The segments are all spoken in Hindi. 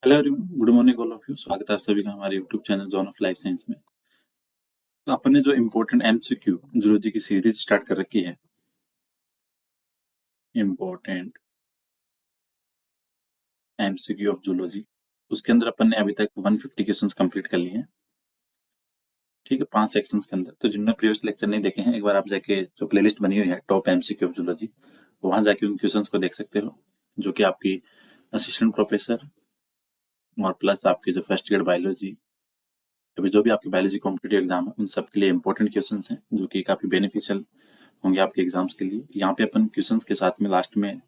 Hello everyone, good morning all of you. स्वागत है आप सभी का हमारे YouTube channel John of life science में। तो अपन ने जो इम्पोर्टेंट एमसीक्यू जूलॉजी की सीरीज स्टार्ट कर रखी है, इम्पोर्टेंट एमसीक्यू ऑफ जूलॉजी, उसके अंदर अपन ने अभी तक 150 क्वेश्चंस कंप्लीट कर लिए हैं। ठीक है, 5 सेक्शंस के अंदर। तो जिनने प्रीवियस लेक्चर नहीं देखे हैं, एक बार आप जाके जो प्लेलिस्ट बनी हुई है टॉप एमसीक्यू ऑफ जूलॉजी, वहां जाके उन क्वेश्चंस को देख सकते हो, जो कि आपकी असिस्टेंट प्रोफेसर और प्लस आपकी जो फर्स्ट ईयर बायोलॉजी, अभी जो भी आपकी बायोलॉजी कॉम्पिटेटिव एग्जाम है, उन सब के लिए इंपॉर्टेंट क्वेश्चंस हैं, जो कि काफी बेनिफिशियल होंगे आपके एग्जाम्स के लिए। यहाँ पे अपन क्वेश्चंस के साथ में लास्ट में,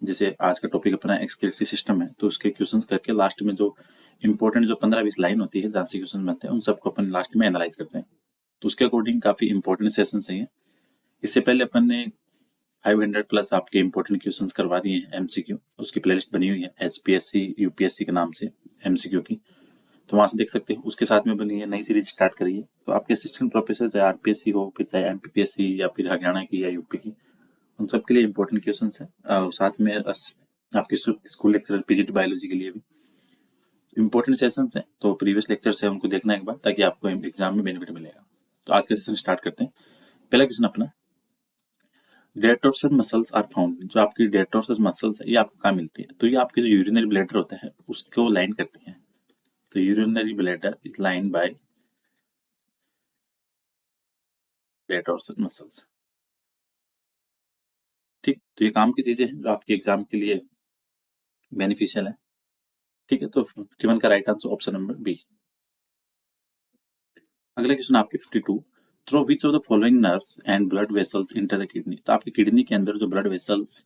जैसे आज का टॉपिक अपना एक्सक्रीटरी सिस्टम है, तो उसके क्वेश्चंस करके लास्ट में जो इंपॉर्टेंट जो 15-20 लाइन होती है जहाँ से क्वेश्चन बनते हैं, उन सबको अपन लास्ट में एनालाइज करते हैं। तो उसके अकॉर्डिंग काफी इंपॉर्टेंट सेशन है ये। इससे पहले अपन ने 500 प्लस आपके इंपॉर्टेंट क्वेश्चंस करवा दिए हैं एमसीक्यू, उसकी प्लेलिस्ट बनी हुई है एचपीएससी यूपीएससी के नाम से एमसीक्यू की, तो वहां से देख सकते हैं। उसके साथ में बनी है नई सीरीज स्टार्ट करी है, तो आपके असिस्टेंट प्रोफेसर चाहे आरपीएससी हो, फिर चाहे एमपीपीएससी या फिर हरियाणा की या यूपी की, उन सबके लिए इंपॉर्टेंट क्वेश्चन है। और साथ में आपके स्कूल लेक्चरर पीजीटी बायोलॉजी के लिए भी इंपॉर्टेंट सेशन है। तो प्रीवियस लेक्चर से उनको देखना एक बार, ताकि आपको एग्जाम में बेनिफिट मिलेगा। तो आज का सेशन स्टार्ट करते हैं। पहला क्वेश्चन अपना, डेटोर्सल मसल्स आर फाउंड। जो आपकी डेटोर्सल मसल्स है, ये आपको कहाँ मिलती है? तो ये आपके जो यूरिनरी ब्लैडर होता है उसको लाइन करती है। तो urinary bladder is line by detrusor muscles. ठीक, तो ये काम की चीजें हैं जो आपके एग्जाम के लिए बेनिफिशियल है। ठीक है, तो 51 का right answer option number B. अगला क्वेश्चन आपके 52, through which of the following nerves and blood vessels enter the kidney. तो आपकी किडनी के अंदर जो ब्लड वेसल्स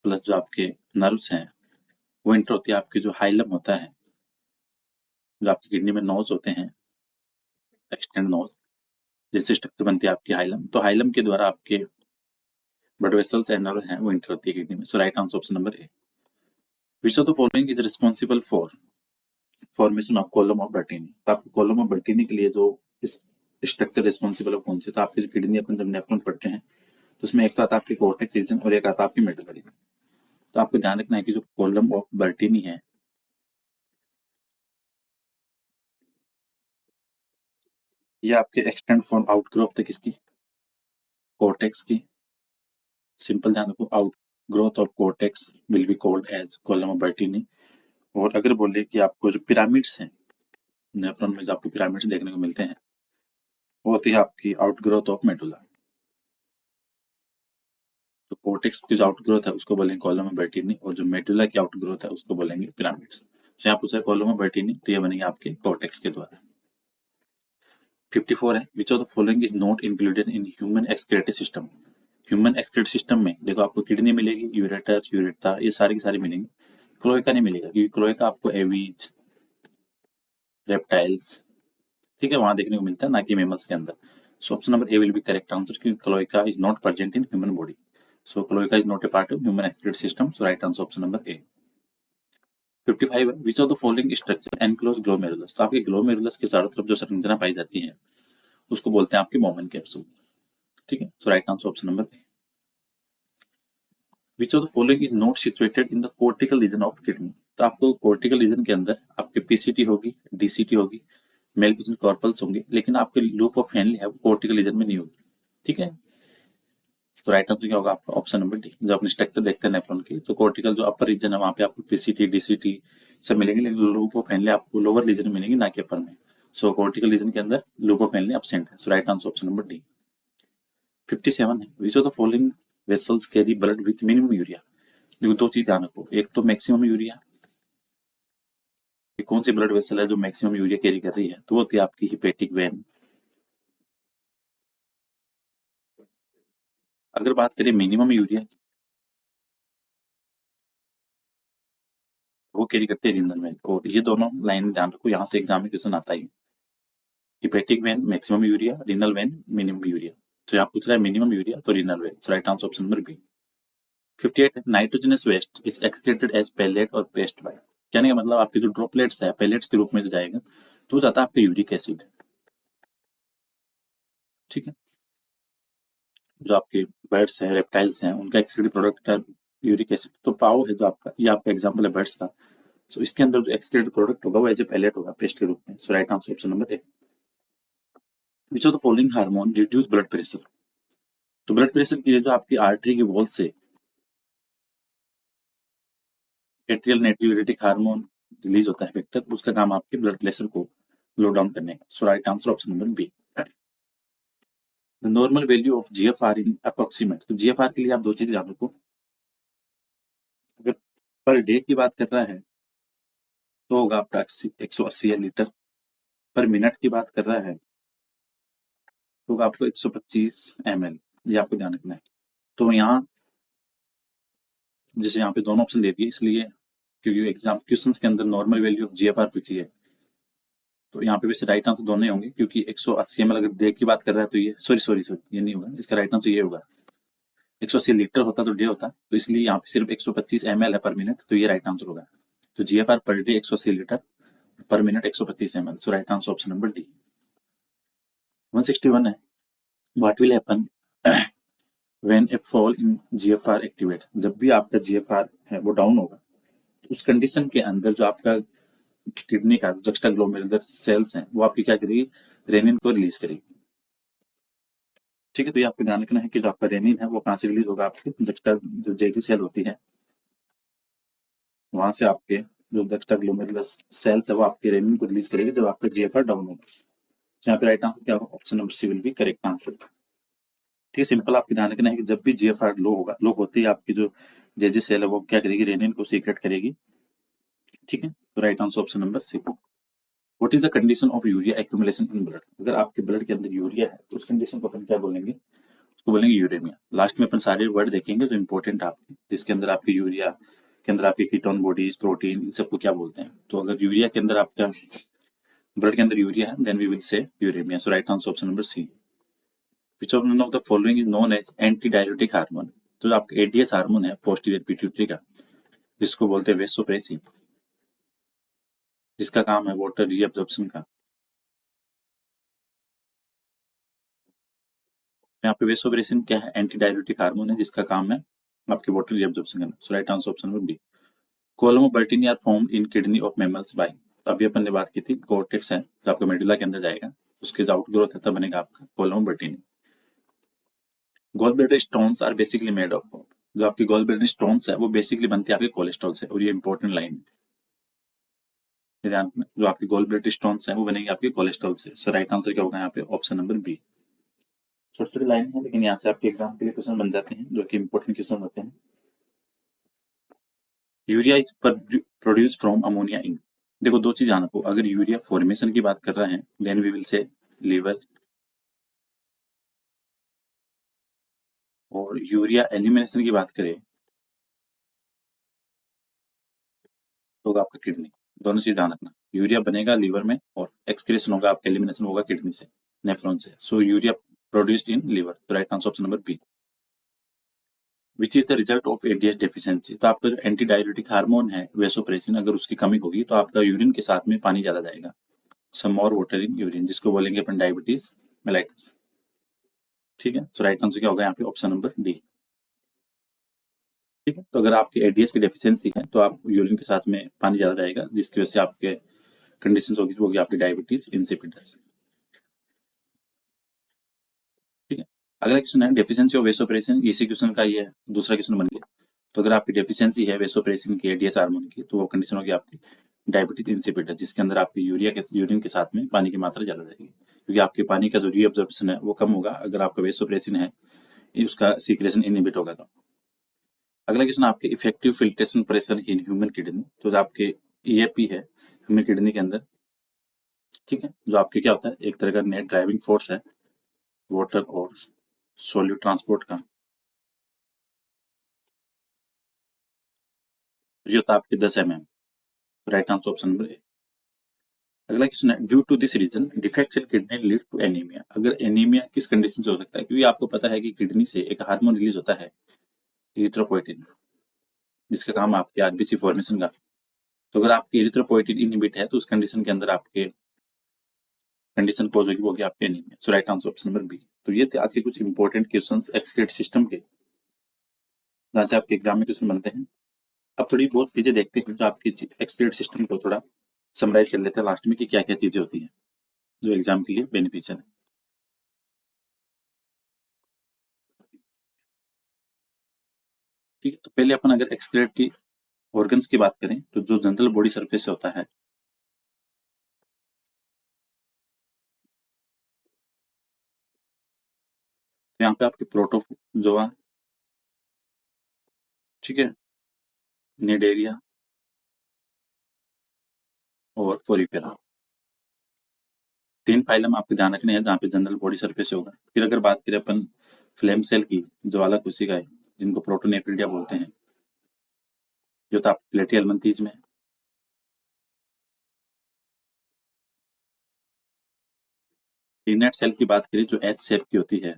प्लस जो आपके नर्व्स हैं, वो इंटर होती है आपके जो हाइलम होता है, जो आपकी किडनी में नोज होते हैं, एक्सटेंड नोज, जैसे स्ट्रक्चर बनती है आपकी हाइलम, तो हाइलम के द्वारा आपके ब्लड वेसल्स एंड नर्व हैं वो इंटर होती है किडनी में। So right answer option number A. Which of the following is responsible for formation of column of Bertini. तो आपको कॉलम ऑफ बर्टीनी के लिए जो इस स्ट्रक्चर रिस्पॉन्सिबल है कौन से? तो आपकी जो किडनी अपन जब नेफ्रॉन पढ़ते हैं, तो उसमें एक तो आता है आपकी कोर्टेक्स रीजन और एक आता है आपकी मेडल रीजन। तो आपको ध्यान रखना है कि जो कॉलम ऑफ बर्टीनी है, ये आपके एक्सटेंड फ्रॉम आउट ग्रोथ तक इसकी कोर्टेक्स की। सिंपल ध्यान रखो, outgrowth of cortex will be called as column of Bertini. और अगर बोले कि आपको जो पिरामिड्स हैं नेफ्रॉन में, जो आपको पिरामिड्स देखने को मिलते हैं, वो होती है आपकी आउट ग्रोथ ऑफ मेडुला। तो कोर्टेक्स की जो आउट ग्रोथ है उसको बोलेंगे कॉलम ऑफ बर्टीनी, और जो मेडुला की आउट ग्रोथ है उसको बोलेंगे पिरामिड्स। तो यहाँ पूछा कॉलम ऑफ बर्टीनी, तो ये बनेंगे आपके कोर्टेक्स के द्वारा। 54 है, which of the following is not included in human excretory system. Human excretory system में देखो, आपको किडनी मिलेगी, यूरेटर, यूरेटा, ये सारी की सारी मिलेंगी। क्लोएका नहीं मिलेगा, क्योंकि क्लोएका आपको एवीज, रेप्टाइल्स, ठीक है, वहां देखने को मिलता है, ना कि मेमल्स के अंदर। So option number A will be correct answer, क्योंकि cloaca is not present in human body. So cloaca is not a part of human excretory system. So right answer option number A. 55 है, which of the following structure enclose glomerulus. तो आपके ग्लोमेरुलस के चारों तरफ जो संरचना पाई जाती है उसको बोलते हैं आपकी मोमेन कैप्सूल। ठीक है, so right answer option number A. Which of the following is not situated in the cortical region of kidney. तो आपको कोर्टिकल रीजन के अंदर आपके पीसीटी होगी, डीसीटी होगी, मेल्पिजन कॉर्पल्स होंगे, लेकिन आपके लूप ऑफ हेनली है वो कोर्टिकल रीजन में नहीं होगी। ठीक है, तो राइट आंसर क्या होगा आपका ऑप्शन नंबर डी। जब अपने स्ट्रक्चर देखते हैं नेफ्रॉन की, तो कोर्टिकल जो अपर रीजन है वहां पे आपको पीसीटी डीसीटी सब मिलेंगे, लेकिन लूप ऑफ हेनली आपको लोअर रीजन में मिलेंगे, ना कि अपर में। सो कोर्टिकल रीजन के अंदर लूप ऑफ हेनली एब्सेंट है। So right answer option number D. 57 है, which of the following vessels carry blood with minimum urea. देखो, दो चीज ध्यान रखो, एक तो मैक्सिमम यूरिया, कौन सी ब्लड वेसल है जो मैक्सिमम यूरिया कैरी कर रही है? तो वो होती है आपकी हिपेटिक वेन। अगर बात करें मिनिमम यूरिया, वो कैरी करते हैं रीनल वेन। और ये दोनों लाइन ध्यान रखो, यहाँ से एग्जाम में क्वेश्चन आता है। Hepatic vein maximum urea, renal vein minimum urea. तो यहाँ पूछ रहा है मिनिमम यूरिया, तो renal vein. Right answer option number B. 58, nitrogenous waste is excreted as pellet और पेस्ट बाय। कहने का मतलब, आपके जो ड्रॉपलेट्स है पेलेट्स के रूप में जो जाएगा, तो जाता है आपका यूरिक एसिड। ठीक है, जो आपके बर्ड्स हैं, रेप्टाइल्स हैं, उनका एक्सक्रीटेड प्रोडक्ट है यूरिक एसिड। तो पाओ है जो आपका, ये आपका एग्जाम्पल है बर्ड्स का, सो इसके अंदर जो एक्सक्रीटेड प्रोडक्ट होगा वो एज ए पैलेट होगा पेस्ट के रूप में। So right answer option number A. Which of the following hormone reduce blood pressure? तो ब्लड प्रेशर की जो आपकी आर्टरी की वॉल से एट्रियल नाइट्रियूरेटिक हार्मोन रिलीज होता है वेक्टर, उसका काम आपके ब्लड प्रेशर को लो डाउन करने का। So right answer option number B. The normal value of GFR in approximate. तो जीएफआर के लिए आप दो चीज ध्यान रखो। अगर पर डे की बात कर रहा है तो होगा आपका 180 लीटर। पर मिनट की बात कर रहा है तो होगा आपको 125 ml। ये आपको ध्यान रखना है। तो यहाँ जैसे यहाँ पे दोनों ऑप्शन दे दिए इसलिए क्योंकि एग्जाम क्वेश्चन के अंदर नॉर्मल वैल्यू ऑफ जीएफआर पूछी है, तो यहाँ पे वैसे राइट आंसर दोनों ही होंगे क्योंकि 180 ml अगर डे की बात कर रहा है तो ये सॉरी ये नहीं होगा, इसका राइट आंसर ये होगा। 180 लीटर होता तो डे होता, तो इसलिए यहाँ पे सिर्फ 125 ml है पर मिनट, तो ये राइट आंसर होगा। तो GFR per day 180 litre, per minute 125 ml। So right answer option number D. 161 है। What will happen when a fall in GFR activate? जब भी आपका जीएफआर है वो डाउन होगा तो उस कंडीशन के अंदर जो आपका किडनी का जक्स्टाग्लोमेरुलर सेल्स हैं वो आपकी क्या करेगी, रेनिन को रिलीज करेगी। ठीक है, तो ये आपको ध्यान रखना है कि जो आपका रेनिन है वो कहाँ से रिलीज होगा, आपके जक्स्टा जो जेजी सेल होती है वहां से आपके जो जक्स्टाग्लोमेरुलर सेल्स है वो आपके रेनिन को रिलीज करेगी जब आपका जीएफआर डाउन होगा। तो यहाँ पे राइट आंसर क्या होगा, option number C will be correct answer. ठीक है, सिंपल आपको ध्यान रखना है कि जब भी जीएफआर लो होगा, लो होते ही आपकी जो जेजी सेल है वो क्या करेगी, रेनिन को सीक्रेट करेगी। ठीक है, तो right answer option number C. What is the condition of urea accumulation in blood? अगर आपके ब्लड के अंदर यूरिया है तो उस कंडीशन को अपन क्या बोलेंगे, उसको बोलेंगे यूरेमिया। लास्ट में अपन सारे वर्ड देखेंगे जो इंपॉर्टेंट आपके, जिसके अंदर आपके यूरिया के अंदर आपके कीटोन बॉडीज, प्रोटीन, इन सबको क्या बोलते हैं। तो अगर यूरिया के अंदर आपका ब्लड के अंदर यूरिया है then we will say uraemia. So right answer option number C. Which of none of the following is known as anti diuretic hormone? तो जो आपका एडीएस हार्मोन है पोस्टीरियर पिट्यूटरी का, जिसको बोलते हैं वेसोप्रेसिन, जिसका काम है वाटर रीअब्जॉर्प्शन का। यहाँ पे वेसोप्रेसिन क्या है, एंटी डायरेटिक हार्मोन है जिसका काम है आपके वाटर रीअब्जॉर्प्शन करना। So right answer option number B. कोलोमोबर्टिन are formed in kidney of mammals by. तो अभी अपन ने बात की थी कोर्टेक्स है जो आपका मेडुला के अंदर जाएगा, उसके जो आउटग्रोथ है तब बनेगा आपका कोलोमोबर्टिन। Gall bladder stones are basically made of. जो आपकी गॉल ब्लैडर स्टोन्स है वो बेसिकली बनती है आपके कोलेस्ट्रॉल से, और ये इंपॉर्टेंट लाइन है ध्यान रखना, जो आपकी गॉल ब्लैडर स्टोन्स है वो बनेगी आपके कोलेस्ट्रॉल से। सो राइट आंसर क्या होगा यहाँ पे, ऑप्शन नंबर बी। छोटी छोटी लाइन है लेकिन यहाँ से आपके एग्जाम के लिए क्वेश्चन बन जाते हैं जो कि इंपॉर्टेंट क्वेश्चन होते हैं। Urea is produce from ammonia in. देखो दो चीज ध्यान रखो, अगर यूरिया फॉर्मेशन की बात कर रहा है then we will say liver, और यूरिया एलिमिनेशन की बात करें तो होगा आपका किडनी। दोनों चीज ध्यान रखना, यूरिया बनेगा लीवर में और एक्सक्रीशन होगा आपका, एलिमिनेशन होगा किडनी से, नेफ्रॉन से। So urea produced in liver. तो right answer option number B. Which is the result of ADH deficiency? तो आपका जो एंटी डायरेटिक हार्मोन है वेसोप्रेसिन, अगर उसकी कमी होगी तो आपका यूरिन के साथ में पानी ज्यादा जाएगा, सम मोर वाटर इन यूरिन, जिसको बोलेंगे अपन डायबिटीज मेलाइटिस। ठीक है, तो राइट आंसर क्या होगा यहाँ पे, ऑप्शन नंबर डी। ठीक है, तो अगर आपकी एडीएस की डेफिशिएंसी है तो आप यूरिन के साथ में पानी ज्यादा जाएगा, जिसकी वजह से आपके कंडीशन होगी वो होगी आपकी डायबिटीज इंसिपिडस। ठीक है, अगला क्वेश्चन है डेफिशिएंसी ऑफ वेसोप्रेसिन। इसी क्वेश्चन का ये दूसरा क्वेश्चन बन गया। तो अगर आपकी डेफिशिएंसी है वेसोप्रेसिन की, एडीएस हार्मोन की, तो वो कंडीशन होगी आपकी डायबिटीज इंसिपिडस, जिसके अंदर आपकी यूरिया के यूरिन के साथ में पानी की मात्रा ज्यादा जाएगी, क्योंकि आपके पानी का जो रीअब्जॉर्प्शन है वो कम होगा अगर आपका वेसोप्रेसिन है, उसका सीक्रेशन इनहिबिट होगा तो। अगला क्वेश्चन आपके effective filtration pressure in human kidney. तो जो आपके ईएपी है ह्यूमन किडनी के अंदर, ठीक है, जो आपके क्या होता है एक तरह का नेट ड्राइविंग फोर्स है वाटर और सॉल्यूट ट्रांसपोर्ट का, ये होता है आपके 10 mm। Right answer option number A. अगला क्वेश्चन है due to this reason defects in kidney lead to anaemia. अगर एनीमिया किस कंडीशन से हो सकता है, क्योंकि आपको पता है कि किडनी से एक हार्मोन रिलीज होता है इरिथ्रोपोइटिन, जिसका काम है आपके आरबीसी फॉर्मेशन का। तो अगर आपकी इरिथ्रोपोइटिन इनहिबिट है तो उस कंडीशन के अंदर आपके कंडीशन पोज होगी वो होगी आपके anaemia. So right answer option number B. तो ये थे आज के कुछ इंपॉर्टेंट क्वेश्चंस एक्सक्रीट सिस्टम के, जहाँ से आपके एग्जाम में क्वेश्चन बनते हैं। अब थोड़ी बहुत चीजें देखते हैं जो आपकी एक्सक्रीट सिस्टम को थोड़ा समराइज कर लेते हैं लास्ट में कि क्या क्या चीजें होती हैं जो एग्जाम के लिए बेनिफिशियल है। ठीक है, तो पहले अपन अगर एक्सक्रीटरी ऑर्गन्स की बात करें तो जो जनरल बॉडी सरफेस से होता है, तो यहाँ पे आपके प्रोटोजोआ, ठीक है, निडेरिया और फोलिफेरा, तीन फाइलम आपको ध्यान रखने हैं जहाँ पे जनरल बॉडी सरफेस होगा। फिर अगर बात करें अपन फ्लेम सेल की, ज्वाला कोशिकाएं जिनको प्रोटोनेफ्रिडिया बोलते हैं, जो तो आपके प्लेटी एलमंथीज में है। रीनेट सेल की बात करें जो एच शेप की होती है,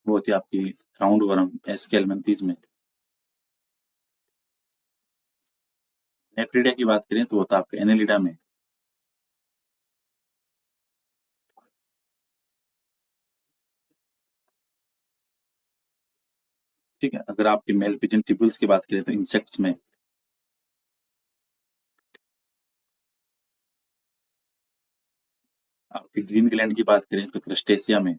वो होती है आपकी राउंड वर्म एस के एलमंथीज में। नेफ्रिडिया की बात करें तो होता है आपके एनेलिडा में। ठीक है, अगर आपके मेल पिजन टिब्यूल्स की बात करें तो इंसेक्ट्स में। आपकी ग्रीन ग्लैंड की बात करें तो क्रस्टेशिया में।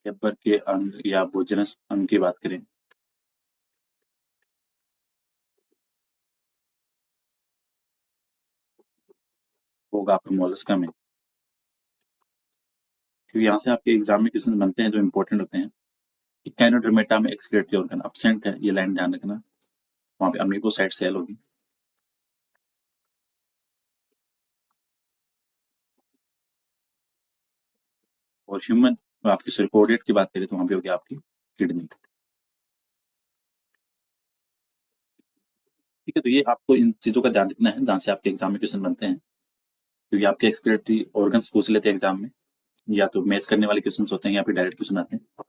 केपर के अंग या भोजनस अंग की बात करें, होगा आपका मोलस्का में। क्योंकि यहाँ से आपके एग्जाम में क्वेश्चन बनते हैं जो इंपॉर्टेंट होते हैं। इक्याइनोडर्मेटा में एक्सक्रीटरी ऑर्गन अब्सेंट है, ये लाइन ध्यान रखना। वहाँ पे अमीबोसाइट सेल होगी। और ह्यूमन आपकी सर्कोडिएट की बात करें तो वहाँ पे होगी आपकी किडनी। ठीक है, तो ये आपको इन चीजों का ध्यान रखना है जहाँ से आपके एग्जाम में क्वेश्चन बनते हैं, क्योंकि आपके एक्सक्रीटरी ऑर्गन्स पूछ लेते हैं एग्जाम में, या तो मैच करने वाले क्वेश्चन होते हैं या फिर डायरेक्ट क्वेश्चन आते हैं।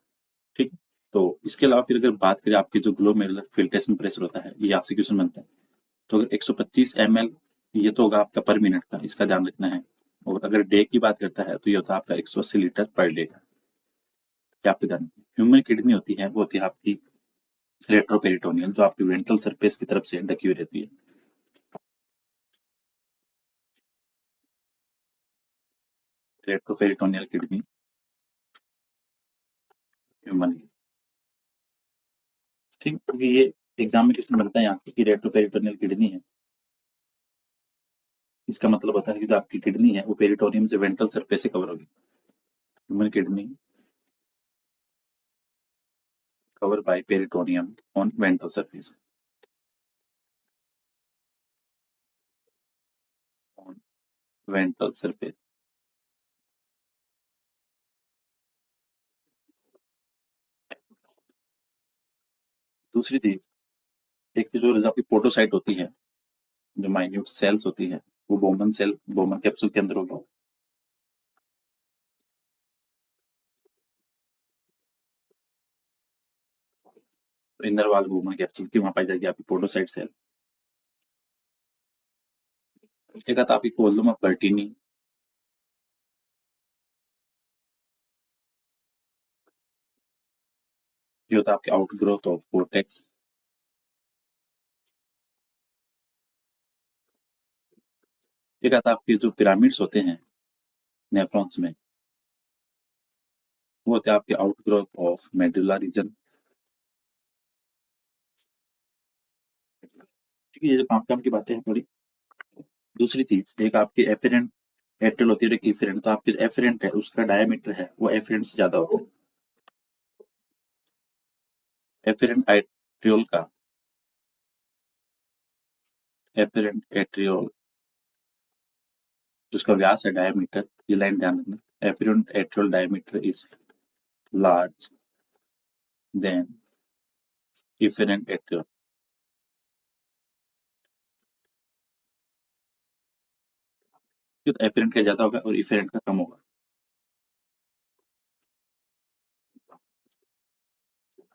ठीक, तो इसके अलावा फिर अगर बात करें आपके जो ग्लोमेरुलर फिल्ट्रेशन प्रेशर होता है, ये आपसे क्वेश्चन बनता है। तो अगर 125 ml, ये तो होगा आपका पर मिनट का, इसका ध्यान रखना है। और अगर डे की बात करता है तो ये होता है आपका 180 लीटर पर डे का, क्या आपके ध्यान। ह्यूमन किडनी होती है वो होती है आपकी रेट्रोपेरिटोनियल, जो आपकी वेंट्रल सरफेस की तरफ से ढकी हुई रहती है। रेट्रोपेरिटोनियल किडनी ह्यूमन की। ठीक, क्योंकि ये एग्जाम में क्वेश्चन बनता है यहाँ से कि रेट्रोपेरिटोनियल किडनी है, इसका मतलब होता है कि जो आपकी किडनी है वो पेरिटोनियम से वेंट्रल सरफेस से कवर होगी। Human kidney cover by peritoneum on ventral surface, on ventral surface. दूसरी चीज, एक चीज जो आपकी पोटोसाइट होती है, जो माइन्यूट सेल्स होती है, वो बोमन सेल, बोमन कैप्सूल के अंदर होगी। तो इनर वाल बोमन कैप्सूल की वहां पाई जाएगी आपकी पोटोसाइट सेल। एक आता आपकी कोलम ऑफ बर्टीनी, ये होता है आपके आउट ग्रोथ ऑफ कोर्टेक्स। एक आता आपके जो पिरामिड्स होते हैं नेफ्रॉन्स में, वो होते हैं आपके out growth of medulla reason. ठीक है, ये जो काम काम की बातें हैं थोड़ी। दूसरी चीज, एक आपकी एफेरेंट एट्रल होती है और एक इफेरेंट। तो आपकी एफेरेंट है उसका डायमीटर है वो एफेरेंट से ज्यादा होता है। एफेरेंट एट्रियोल का, एफेरेंट एट्रियोल जिसका व्यास है डायमीटर, ये लाइन ध्यान रखना। Afferent arteriole diameter is large than efferent arteriole. तो एफेरेंट का ज्यादा होगा और इफेरेंट का कम होगा।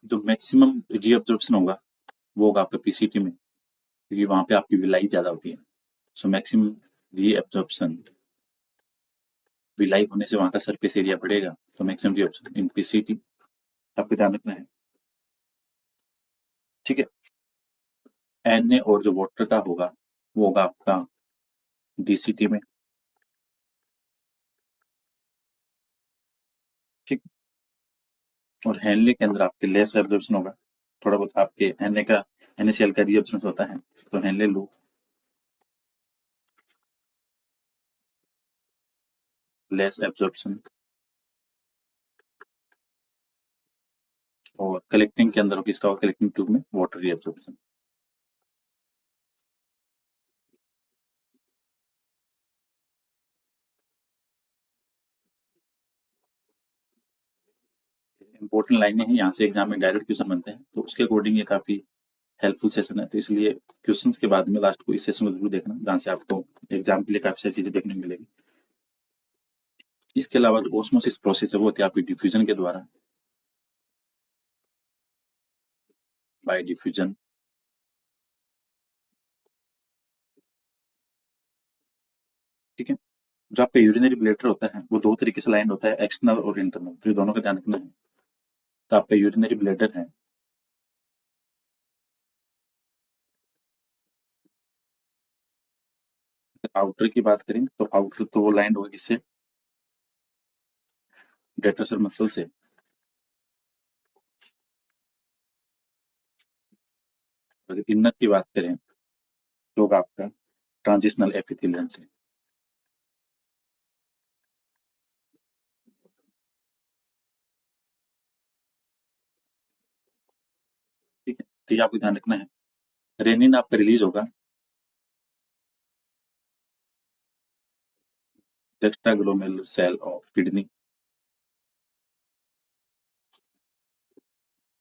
जो मैक्सिमम रीअब्जॉर्प्शन होगा वो होगा आपका पीसीटी में, क्योंकि वहां पे आपकी विलाई ज्यादा होती है। सो मैक्सिमम रीअब्जॉर्प्शन विलाई होने से वहां का सरफेस एरिया बढ़ेगा, तो maximum D option in PCT आपको ध्यान रखना है। ठीक है। एन और जो वाटर का होगा वो होगा आपका डीसीटी में। ठीक। और हेनले के अंदर आपके लेस एब्जॉर्प्शन होगा, थोड़ा बहुत आपके एनए का NaCl का रीअब्जॉर्प्शन होता है, तो हेनले लो। Less absorption. और कलेक्टिंग के अंदर किसका होगा, कलेक्टिंग ट्यूब में वाटर रीअब्जॉर्प्शन। इंपॉर्टेंट लाइनें हैं, यहाँ से एग्जाम में डायरेक्ट क्वेश्चन बनते हैं, तो उसके अकॉर्डिंग ये काफी हेल्पफुल सेशन है, तो इसलिए क्वेश्चंस के बाद में लास्ट को इस सेशन को जरूर देखना, जहाँ से आपको एग्जाम के लिए काफी सारी चीजें देखने को मिलेगी। इसके अलावा जो ऑस्मोसिस प्रोसेस है वो होती है आपकी डिफ्यूजन के द्वारा, बाय डिफ्यूजन। ठीक है। जो आपका यूरिनरी ब्लैडर होता है वो दो तरीके से लाइन होता है, एक्सटर्नल और इंटरनल, तो ये दोनों का ध्यान रखना है। तो आपका यूरिनरी ब्लैडर है, आउटर की बात करें तो आउटर तो वो लाइन होगी किससे, डेटासर मसल से। अगर इनर की बात करें तो होगा आपका ट्रांजिशनल एपिथेलियम से। ठीक है, तो ये आपको ध्यान रखना है। रेनिन आपका रिलीज होगा एक्स्ट्राग्लोमेरुलर सेल ऑफ किडनी।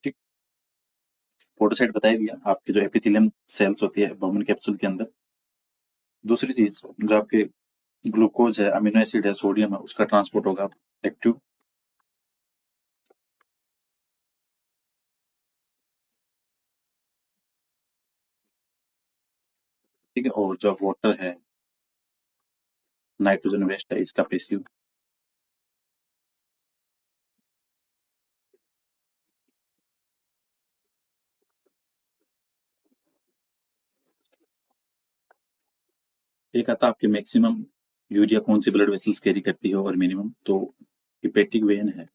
ठीक। पोडोसाइट बता ही दिया, आपके जो एपिथेलियम सेल्स होती है बर्मन कैप्सूल के अंदर। दूसरी चीज जो आपके ग्लूकोज है, अमीनो एसिड है, सोडियम है, उसका ट्रांसपोर्ट होगा एक्टिव। ठीक है। और जो वाटर है, नाइट्रोजन वेस्ट है, इसका पैसिव। एक आता आपके मैक्सिमम यूरिया कौन सी ब्लड वेसल्स कैरी करती है, और मिनिमम तो हिपेटिक वेन है।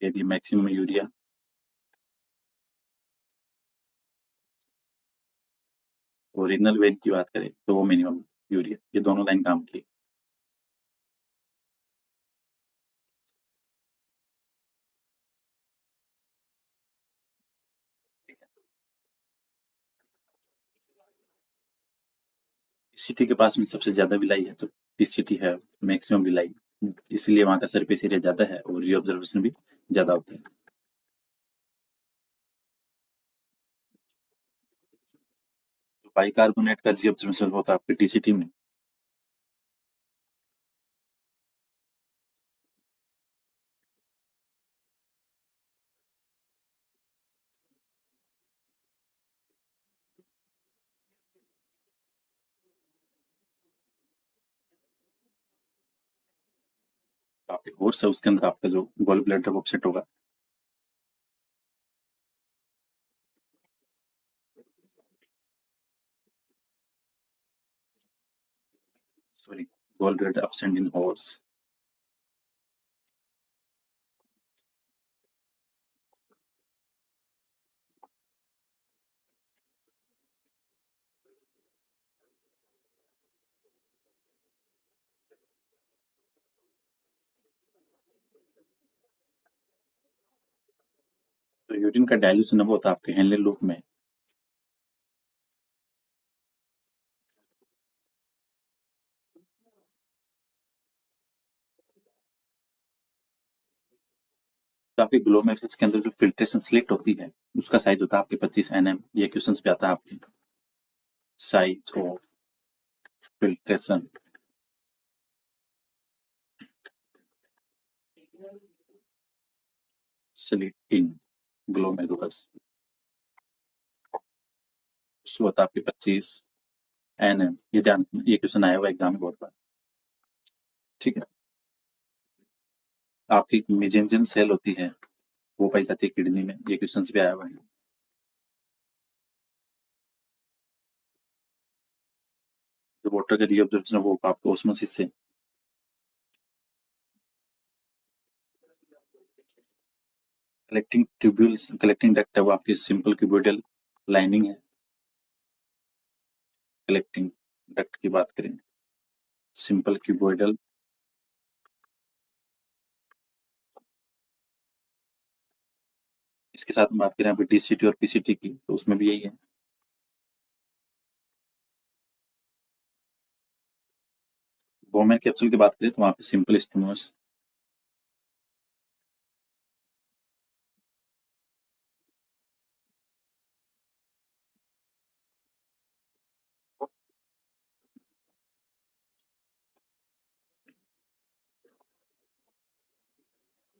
यदि मैक्सिमम यूरिया, और रीनल वेन की बात करें तो वो मिनिमम यूरिया, ये दोनों लाइन काम की। पीसीटी के पास में सबसे ज्यादा विलाई है, तो पीसीटी है मैक्सिमम विलाई, इसलिए वहां का सरफेस एरिया ज्यादा है और रीऑब्जर्वेशन भी ज्यादा होता है। तो बाइकार्बोनेट का रीऑब्जर्वेशन होता है आपके टीसीटी में। तो आपके कोर्स है उसके अंदर आपका जो गॉल ब्लैडर वो अपसेट होगा। Sorry, gall bladder absent in horse. तो यूरिन का डाइल्यूशन होता है आपके हेनले लूप में। तो आपके ग्लोमेरुलस के अंदर जो फिल्ट्रेशन स्लिट होती है उसका साइज होता है आपके 25 nm, ये क्वेश्चन पे आता है आपके। Size of filtration slit in glomerulus, उसको होता है आपके 25 NM, ये ध्यान रखना, ये क्वेश्चन आया हुआ एग्जाम में बहुत बार। ठीक है, आपकी मेजेंजियन सेल होती है वो पाई जाती है किडनी में, ये क्वेश्चन भी आया हुआ है। जो वाटर का रीअब्जॉर्प्शन है वो आपको ऑस्मोसिस से। कलेक्टिंग ट्यूब्यूल्स, कलेक्टिंग डक्ट है वो आपकी सिंपल क्यूबोइडल लाइनिंग है। कलेक्टिंग डक्ट की बात करें, सिंपल क्यूबोइडल। इसके साथ में बात करें अभी DCT और PCT की, तो उसमें भी यही है। बोमेन कैप्सूल की बात करें तो वहाँ पे सिंपल स्टिमुलस।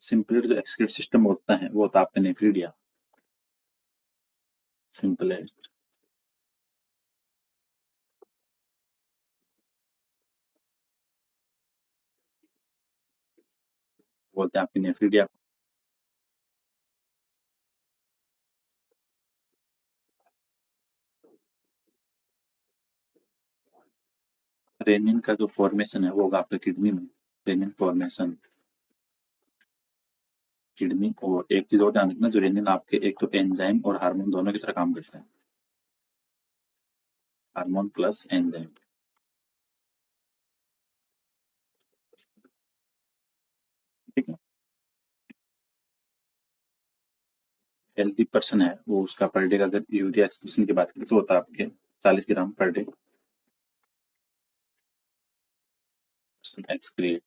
सिंपल जो एक्सक्रीट सिस्टम होता है वो होता है आपका नेफ्रिडिया, सिंपल है। बोलते हैं आपकी नेफ्रिडिया। रेनिन का जो फॉर्मेशन है वो होगा आपका किडनी में, रेनिन फॉर्मेशन किडनी। और एक चीज और ध्यान रखना, जो रेनिन आपके एक तो एंजाइम और हार्मोन दोनों की तरह काम करता है, हार्मोन प्लस एंजाइम। ठीक है, हेल्थी पर्सन है वो उसका पर डे का अगर यूरिया एक्सक्रीशन की बात करें तो होता है आपके 40 ग्राम पर डे एक्सक्रीट।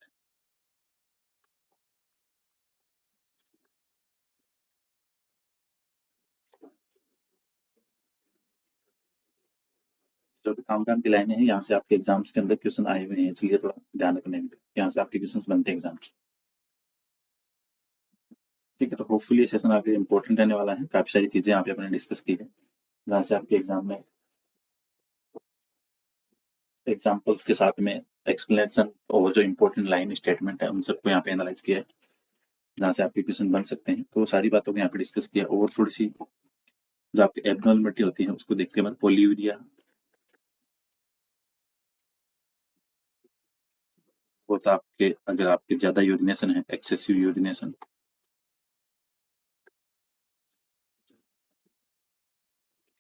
जो भी काम काम की लाइनें हैं यहाँ से आपके एग्जाम्स के अंदर क्वेश्चन आए हुए हैं, इसलिए थोड़ा ध्यान रखने में यहाँ से आपके क्वेश्चन बनते हैं एग्जाम। ठीक है, तो होपफुली ये सेशन आपके इंपॉर्टेंट रहने वाला है, काफी सारी चीजें यहाँ पे अपने डिस्कस की है जहाँ से आपके एग्जाम में एग्जाम्पल्स के साथ में एक्सप्लेनेशन और जो इंपॉर्टेंट लाइन स्टेटमेंट है उन सबको यहाँ पे एनालाइज किया है, जहाँ से आपके क्वेश्चन बन सकते हैं। तो सारी बातों को यहाँ पे डिस्कस किया, और थोड़ी सी जो आपकी एबनॉर्मलिटी होती है उसको देखते हैं, पोलियूरिया वो तो आपके अगर आपके ज्यादा यूरिनेशन है, एक्सेसिव यूरिनेशन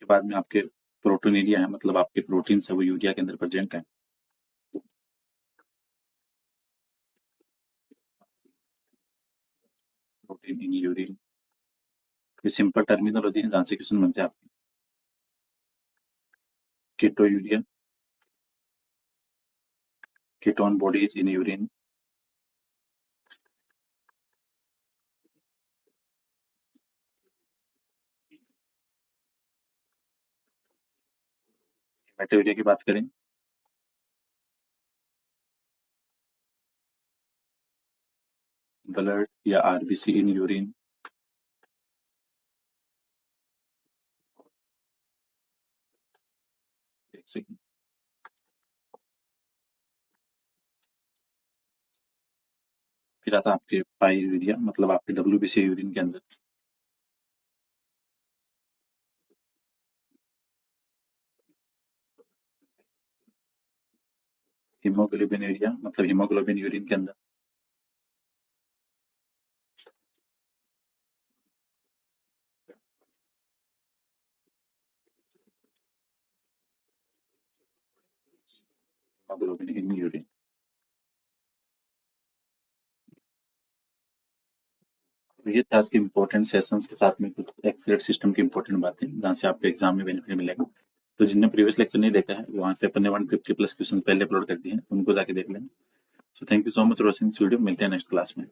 के बाद में आपके प्रोटीन है, मतलब आपके प्रोटीन है वो यूरिया के अंदर प्रेजेंट है। प्रोटीन इन यूरिन, ये सिंपल टर्मिनोलॉजी है जहाँ से क्वेश्चन बनते हैं आपके। Keto urea, ketone bodies in urine, haematuria की बात करें, ब्लड या RBC इन यूरिन। एक सेकंड, फिर आता है आपके पाइयूरिया, मतलब आपके WBC यूरिन के अंदर। हीमोग्लोबिन यूरिया, मतलब हीमोग्लोबिन यूरिन के अंदर। Haemoglobin in urine. तो ये था आज के इंपॉर्टेंट सेशंस के साथ में कुछ एक्सरेट सिस्टम की इंपॉर्टेंट बातें जहाँ से आपको एग्जाम में बेनिफिट मिलेगा। तो जिनने प्रीवियस लेक्चर नहीं देखा है वहाँ पे अपने 150 प्लस क्वेश्चन पहले अपलोड कर दिए हैं, उनको जाके देख लें। So thank you so much for watching this video, मिलते हैं नेक्स्ट क्लास में।